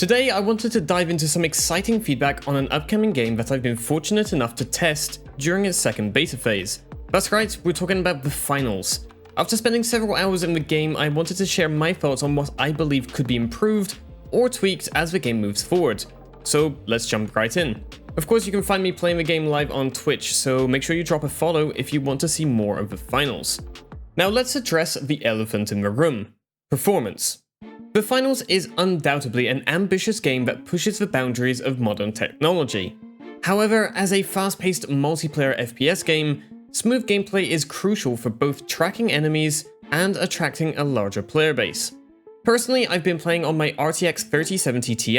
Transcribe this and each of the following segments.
Today I wanted to dive into some exciting feedback on an upcoming game that I've been fortunate enough to test during its second beta phase. That's right, we're talking about the finals. After spending several hours in the game, I wanted to share my thoughts on what I believe could be improved or tweaked as the game moves forward. So let's jump right in. Of course, you can find me playing the game live on Twitch, so make sure you drop a follow if you want to see more of the finals. Now let's address the elephant in the room: performance. The Finals is undoubtedly an ambitious game that pushes the boundaries of modern technology. However, as a fast-paced multiplayer FPS game, smooth gameplay is crucial for both tracking enemies and attracting a larger player base. Personally, I've been playing on my RTX 3070 Ti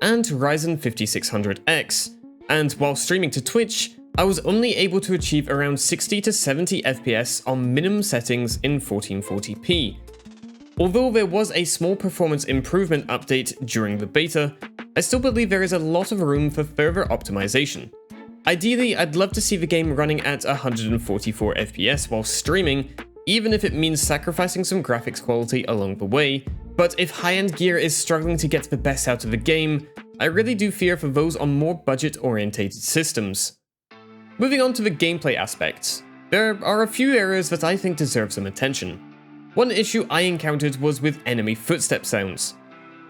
and Ryzen 5600X, and while streaming to Twitch, I was only able to achieve around 60 to 70 FPS on minimum settings in 1440p. Although there was a small performance improvement update during the beta, I still believe there is a lot of room for further optimization. Ideally, I'd love to see the game running at 144 FPS while streaming, even if it means sacrificing some graphics quality along the way, but if high-end gear is struggling to get the best out of the game, I really do fear for those on more budget-orientated systems. Moving on to the gameplay aspects, there are a few areas that I think deserve some attention. One issue I encountered was with enemy footstep sounds.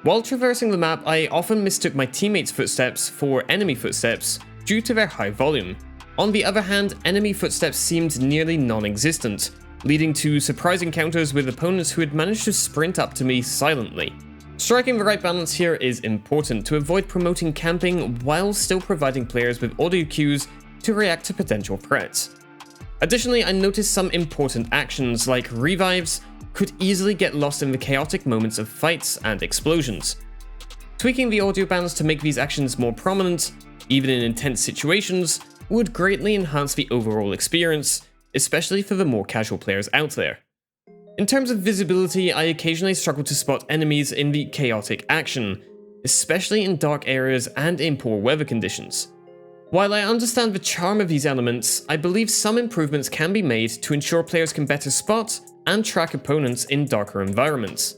While traversing the map, I often mistook my teammates' footsteps for enemy footsteps due to their high volume. On the other hand, enemy footsteps seemed nearly non-existent, leading to surprise encounters with opponents who had managed to sprint up to me silently. Striking the right balance here is important to avoid promoting camping while still providing players with audio cues to react to potential threats. Additionally, I noticed some important actions like revives could easily get lost in the chaotic moments of fights and explosions. Tweaking the audio bands to make these actions more prominent, even in intense situations, would greatly enhance the overall experience, especially for the more casual players out there. In terms of visibility, I occasionally struggle to spot enemies in the chaotic action, especially in dark areas and in poor weather conditions. While I understand the charm of these elements, I believe some improvements can be made to ensure players can better spot and track opponents in darker environments.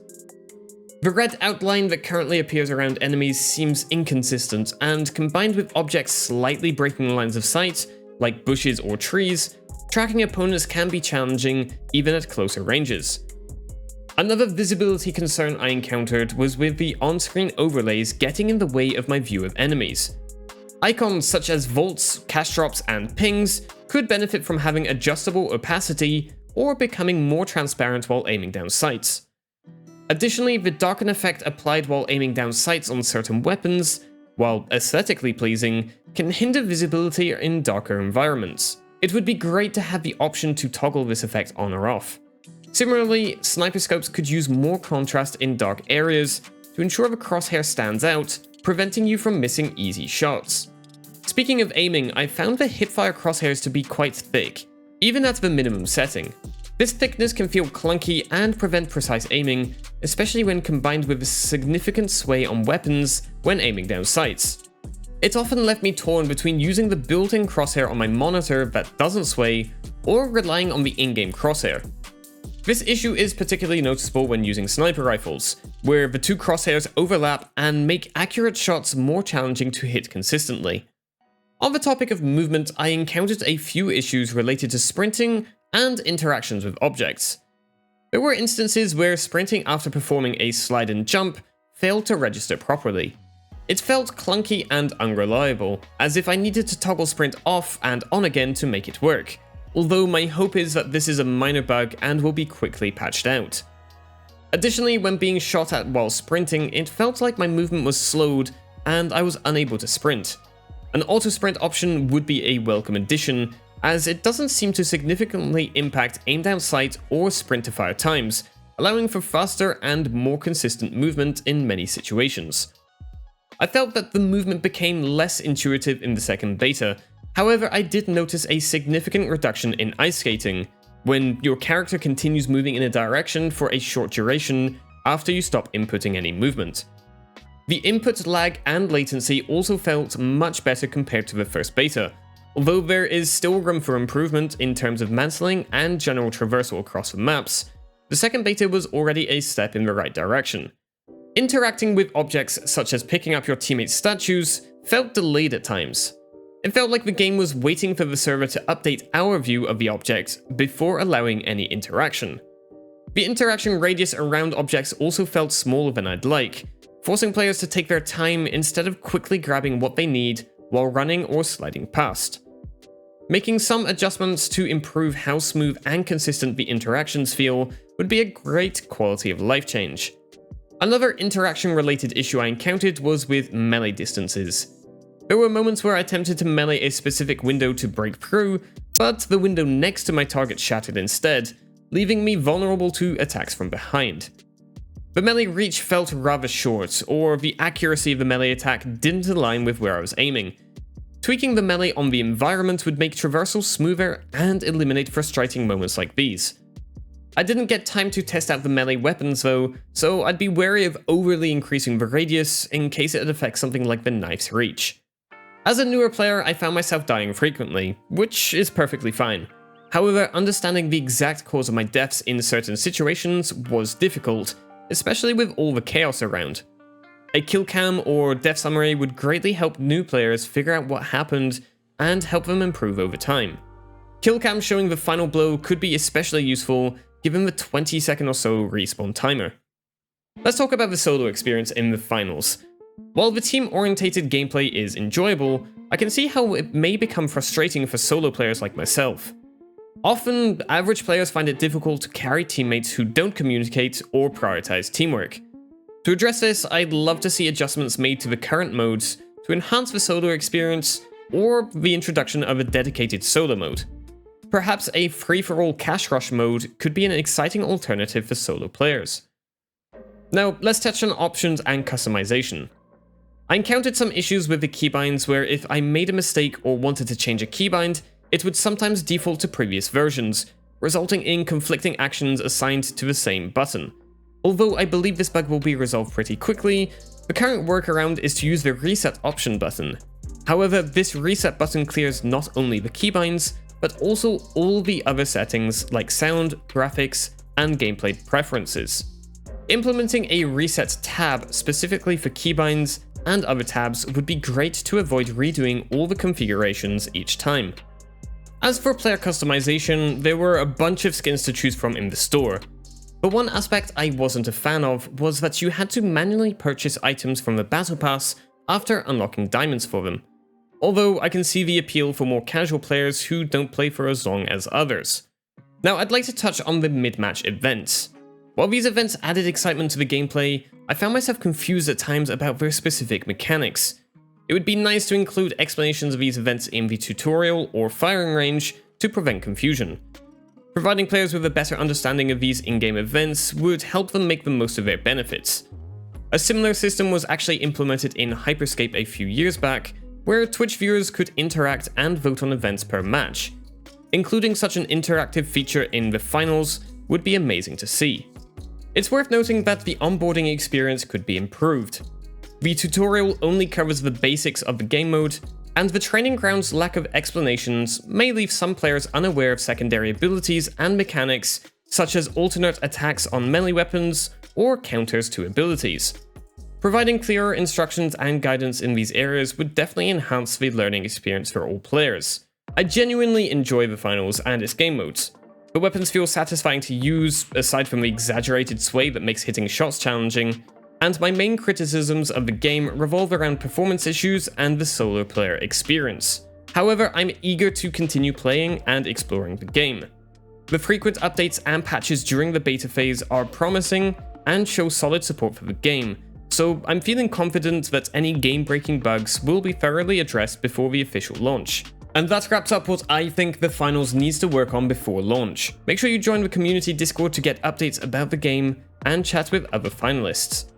The red outline that currently appears around enemies seems inconsistent, and combined with objects slightly breaking lines of sight, like bushes or trees, tracking opponents can be challenging even at closer ranges. Another visibility concern I encountered was with the on-screen overlays getting in the way of my view of enemies. Icons such as vaults, cash drops, and pings could benefit from having adjustable opacity or becoming more transparent while aiming down sights. Additionally, the darken effect applied while aiming down sights on certain weapons, while aesthetically pleasing, can hinder visibility in darker environments. It would be great to have the option to toggle this effect on or off. Similarly, sniper scopes could use more contrast in dark areas to ensure the crosshair stands out, preventing you from missing easy shots. Speaking of aiming, I found the hipfire crosshairs to be quite thick, even at the minimum setting. This thickness can feel clunky and prevent precise aiming, especially when combined with a significant sway on weapons when aiming down sights. It often left me torn between using the built-in crosshair on my monitor that doesn't sway, or relying on the in-game crosshair. This issue is particularly noticeable when using sniper rifles, where the two crosshairs overlap and make accurate shots more challenging to hit consistently. On the topic of movement, I encountered a few issues related to sprinting and interactions with objects. There were instances where sprinting after performing a slide and jump failed to register properly. It felt clunky and unreliable, as if I needed to toggle sprint off and on again to make it work, although my hope is that this is a minor bug and will be quickly patched out. Additionally, when being shot at while sprinting, it felt like my movement was slowed and I was unable to sprint. An auto-sprint option would be a welcome addition, as it doesn't seem to significantly impact aim down sight or sprint to fire times, allowing for faster and more consistent movement in many situations. I felt that the movement became less intuitive in the second beta. However, I did notice a significant reduction in ice skating, when your character continues moving in a direction for a short duration after you stop inputting any movement. The input lag and latency also felt much better compared to the first beta, although there is still room for improvement in terms of mantling and general traversal across the maps. The second beta was already a step in the right direction. Interacting with objects such as picking up your teammates' statues felt delayed at times. It felt like the game was waiting for the server to update our view of the object before allowing any interaction. The interaction radius around objects also felt smaller than I'd like, forcing players to take their time instead of quickly grabbing what they need while running or sliding past. Making some adjustments to improve how smooth and consistent the interactions feel would be a great quality of life change. Another interaction-related issue I encountered was with melee distances. There were moments where I attempted to melee a specific window to break through, but the window next to my target shattered instead, leaving me vulnerable to attacks from behind. The melee reach felt rather short, or the accuracy of the melee attack didn't align with where I was aiming. Tweaking the melee on the environment would make traversal smoother and eliminate frustrating moments like these. I didn't get time to test out the melee weapons though, so I'd be wary of overly increasing the radius in case it affects something like the knife's reach. As a newer player, I found myself dying frequently, which is perfectly fine. However, understanding the exact cause of my deaths in certain situations was difficult, especially with all the chaos around. A kill cam or death summary would greatly help new players figure out what happened and help them improve over time. Kill cam showing the final blow could be especially useful given the 20-second or so respawn timer. Let's talk about the solo experience in the finals. While the team-orientated gameplay is enjoyable, I can see how it may become frustrating for solo players like myself. Often, average players find it difficult to carry teammates who don't communicate or prioritize teamwork. To address this, I'd love to see adjustments made to the current modes to enhance the solo experience, or the introduction of a dedicated solo mode. Perhaps a free-for-all cash rush mode could be an exciting alternative for solo players. Now, let's touch on options and customization. I encountered some issues with the keybinds where if I made a mistake or wanted to change a keybind, it would sometimes default to previous versions, resulting in conflicting actions assigned to the same button. Although I believe this bug will be resolved pretty quickly, the current workaround is to use the reset option button. However, this reset button clears not only the keybinds, but also all the other settings like sound, graphics, and gameplay preferences. Implementing a reset tab specifically for keybinds and other tabs would be great to avoid redoing all the configurations each time. As for player customization, there were a bunch of skins to choose from in the store. But one aspect I wasn't a fan of was that you had to manually purchase items from the Battle Pass after unlocking diamonds for them. Although I can see the appeal for more casual players who don't play for as long as others. Now I'd like to touch on the Midmatch Events. While these events added excitement to the gameplay, I found myself confused at times about their specific mechanics. It would be nice to include explanations of these events in the tutorial or firing range to prevent confusion. Providing players with a better understanding of these in-game events would help them make the most of their benefits. A similar system was actually implemented in Hyperscape a few years back, where Twitch viewers could interact and vote on events per match. Including such an interactive feature in the finals would be amazing to see. It's worth noting that the onboarding experience could be improved. The tutorial only covers the basics of the game mode, and the training ground's lack of explanations may leave some players unaware of secondary abilities and mechanics, such as alternate attacks on melee weapons or counters to abilities. Providing clearer instructions and guidance in these areas would definitely enhance the learning experience for all players. I genuinely enjoy the finals and its game modes. The weapons feel satisfying to use, aside from the exaggerated sway that makes hitting shots challenging, and my main criticisms of the game revolve around performance issues and the solo player experience. However, I'm eager to continue playing and exploring the game. The frequent updates and patches during the beta phase are promising and show solid support for the game, so I'm feeling confident that any game-breaking bugs will be thoroughly addressed before the official launch. And that wraps up what I think the finals needs to work on before launch. Make sure you join the community Discord to get updates about the game and chat with other finalists.